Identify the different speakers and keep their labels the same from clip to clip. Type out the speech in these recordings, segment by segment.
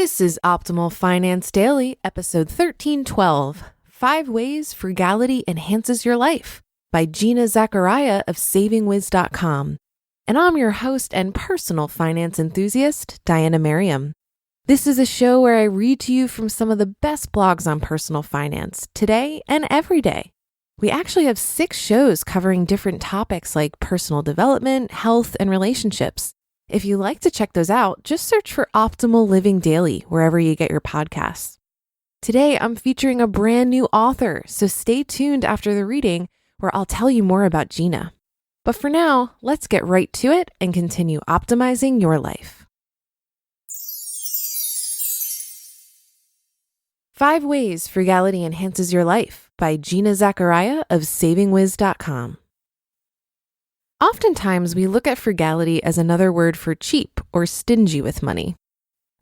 Speaker 1: This is Optimal Finance Daily, episode 1312, 5 Ways Frugality Enhances Your Life by Gina Zakaria of SavingWhiz.com. And I'm your host and personal finance enthusiast, Diana Merriam. This is a show where I read to you from some of the best blogs on personal finance today and every day. We actually have 6 shows covering different topics like personal development, health, and relationships. If you like to check those out, just search for Optimal Living Daily wherever you get your podcasts. Today, I'm featuring a brand new author, so stay tuned after the reading where I'll tell you more about Gina. But for now, let's get right to it and continue optimizing your life. 5 Ways Frugality Enhances Your Life by Gina Zakaria of SavingWhiz.com. Oftentimes, we look at frugality as another word for cheap or stingy with money.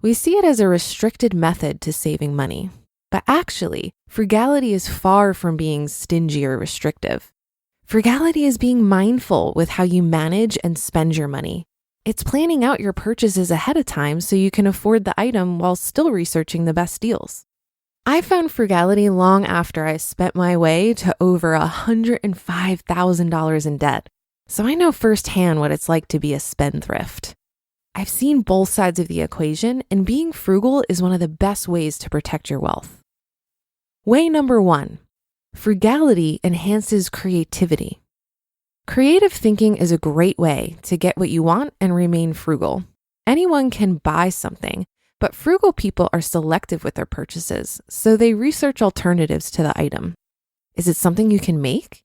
Speaker 1: We see it as a restricted method to saving money. But actually, frugality is far from being stingy or restrictive. Frugality is being mindful with how you manage and spend your money. It's planning out your purchases ahead of time so you can afford the item while still researching the best deals. I found frugality long after I spent my way to over $105,000 in debt. So I know firsthand what it's like to be a spendthrift. I've seen both sides of the equation, and being frugal is one of the best ways to protect your wealth. Way number 1, frugality enhances creativity. Creative thinking is a great way to get what you want and remain frugal. Anyone can buy something, but frugal people are selective with their purchases, so they research alternatives to the item. Is it something you can make?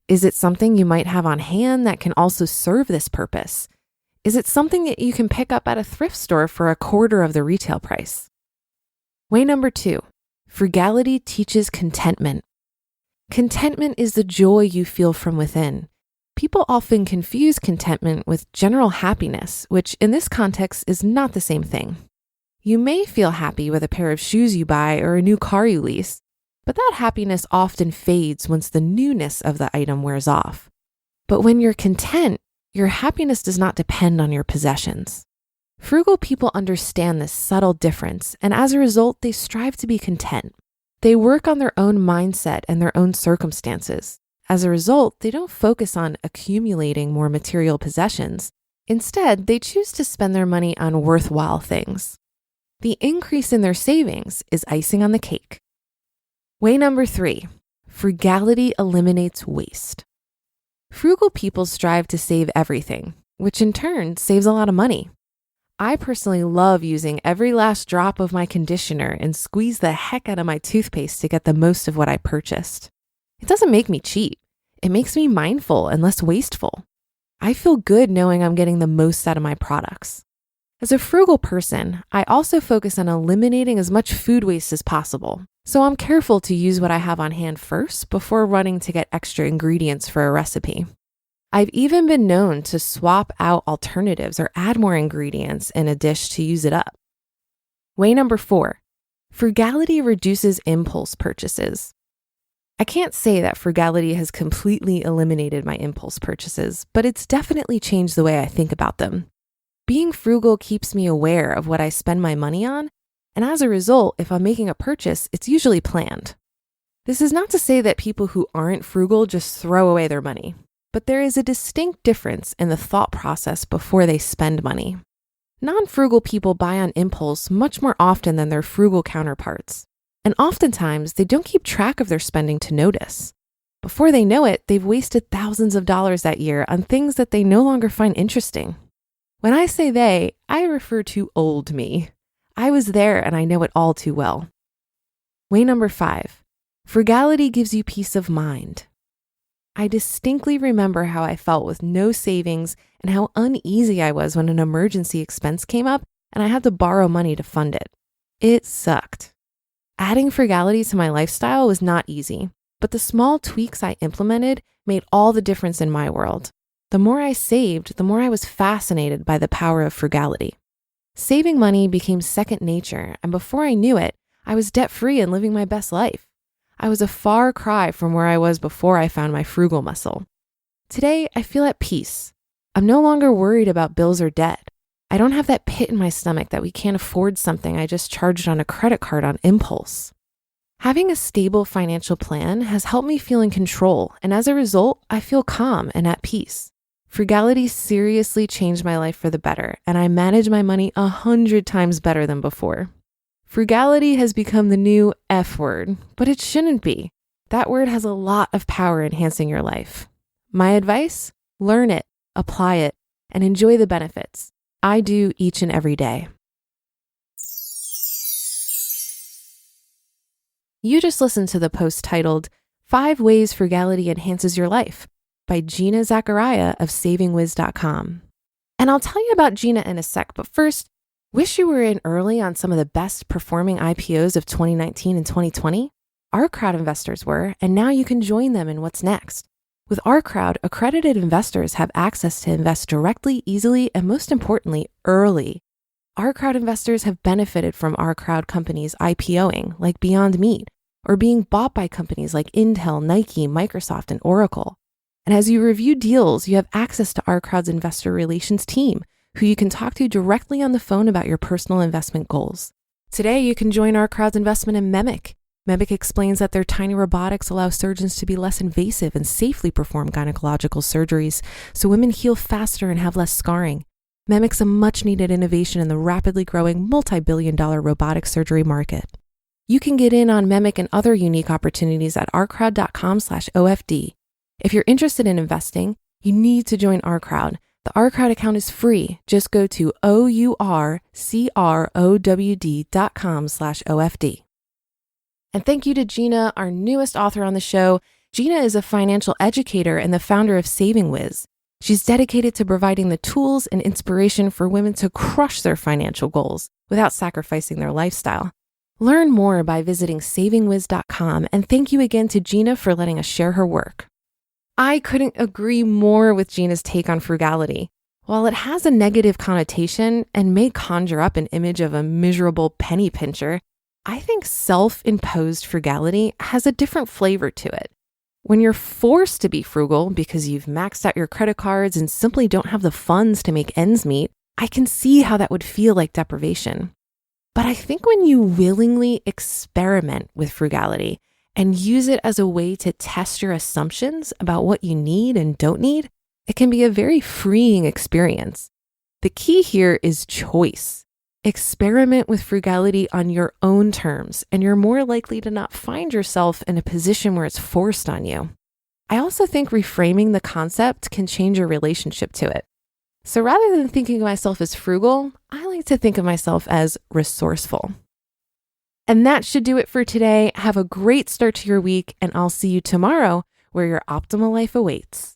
Speaker 1: Is it something you might have on hand that can also serve this purpose? Is it something that you can pick up at a thrift store for a quarter of the retail price? Way number 2, frugality teaches contentment. Contentment is the joy you feel from within. People often confuse contentment with general happiness, which in this context is not the same thing. You may feel happy with a pair of shoes you buy or a new car you lease, but that happiness often fades once the newness of the item wears off. But when you're content, your happiness does not depend on your possessions. Frugal people understand this subtle difference, and as a result, they strive to be content. They work on their own mindset and their own circumstances. As a result, they don't focus on accumulating more material possessions. Instead, they choose to spend their money on worthwhile things. The increase in their savings is icing on the cake. Way number 3, frugality eliminates waste. Frugal people strive to save everything, which in turn saves a lot of money. I personally love using every last drop of my conditioner and squeeze the heck out of my toothpaste to get the most of what I purchased. It doesn't make me cheap. It makes me mindful and less wasteful. I feel good knowing I'm getting the most out of my products. As a frugal person, I also focus on eliminating as much food waste as possible. So I'm careful to use what I have on hand first before running to get extra ingredients for a recipe. I've even been known to swap out alternatives or add more ingredients in a dish to use it up. Way number 4, frugality reduces impulse purchases. I can't say that frugality has completely eliminated my impulse purchases, but it's definitely changed the way I think about them. Being frugal keeps me aware of what I spend my money on, and as a result, if I'm making a purchase, it's usually planned. This is not to say that people who aren't frugal just throw away their money, but there is a distinct difference in the thought process before they spend money. Non-frugal people buy on impulse much more often than their frugal counterparts, and oftentimes they don't keep track of their spending to notice. Before they know it, they've wasted thousands of dollars that year on things that they no longer find interesting. When I say they, I refer to old me. I was there and I know it all too well. Way number 5, frugality gives you peace of mind. I distinctly remember how I felt with no savings and how uneasy I was when an emergency expense came up and I had to borrow money to fund it. It sucked. Adding frugality to my lifestyle was not easy, but the small tweaks I implemented made all the difference in my world. The more I saved, the more I was fascinated by the power of frugality. Saving money became second nature, and before I knew it, I was debt-free and living my best life. I was a far cry from where I was before I found my frugal muscle. Today, I feel at peace. I'm no longer worried about bills or debt. I don't have that pit in my stomach that we can't afford something I just charged on a credit card on impulse. Having a stable financial plan has helped me feel in control, and as a result, I feel calm and at peace. Frugality seriously changed my life for the better, and I manage my money 100 times better than before. Frugality has become the new F word, but it shouldn't be. That word has a lot of power enhancing your life. My advice? Learn it, apply it, and enjoy the benefits. I do each and every day. You just listened to the post titled 5 Ways Frugality Enhances Your Life by Gina Zakaria of SavingWhiz.com. And I'll tell you about Gina in a sec, but first, wish you were in early on some of the best performing IPOs of 2019 and 2020? OurCrowd investors were, and now you can join them in what's next. With OurCrowd, accredited investors have access to invest directly, easily, and most importantly, early. OurCrowd investors have benefited from OurCrowd companies IPOing, like Beyond Meat, or being bought by companies like Intel, Nike, Microsoft, and Oracle. And as you review deals, you have access to OurCrowd's investor relations team, who you can talk to directly on the phone about your personal investment goals. Today, you can join OurCrowd's investment in Memic. Memic explains that their tiny robotics allow surgeons to be less invasive and safely perform gynecological surgeries, so women heal faster and have less scarring. Memic's a much-needed innovation in the rapidly growing multi-billion-dollar robotic surgery market. You can get in on Memic and other unique opportunities at ourcrowd.com/OFD. If you're interested in investing, you need to join OurCrowd. The OurCrowd account is free. Just go to ourcrowd.com/OFD. And thank you to Gina, our newest author on the show. Gina is a financial educator and the founder of Saving Whiz. She's dedicated to providing the tools and inspiration for women to crush their financial goals without sacrificing their lifestyle. Learn more by visiting savingwiz.com, and thank you again to Gina for letting us share her work. I couldn't agree more with Gina's take on frugality. While it has a negative connotation and may conjure up an image of a miserable penny pincher, I think self-imposed frugality has a different flavor to it. When you're forced to be frugal because you've maxed out your credit cards and simply don't have the funds to make ends meet, I can see how that would feel like deprivation. But I think when you willingly experiment with frugality and use it as a way to test your assumptions about what you need and don't need, it can be a very freeing experience. The key here is choice. Experiment with frugality on your own terms, and you're more likely to not find yourself in a position where it's forced on you. I also think reframing the concept can change your relationship to it. So rather than thinking of myself as frugal, I like to think of myself as resourceful. And that should do it for today. Have a great start to your week, and I'll see you tomorrow where your optimal life awaits.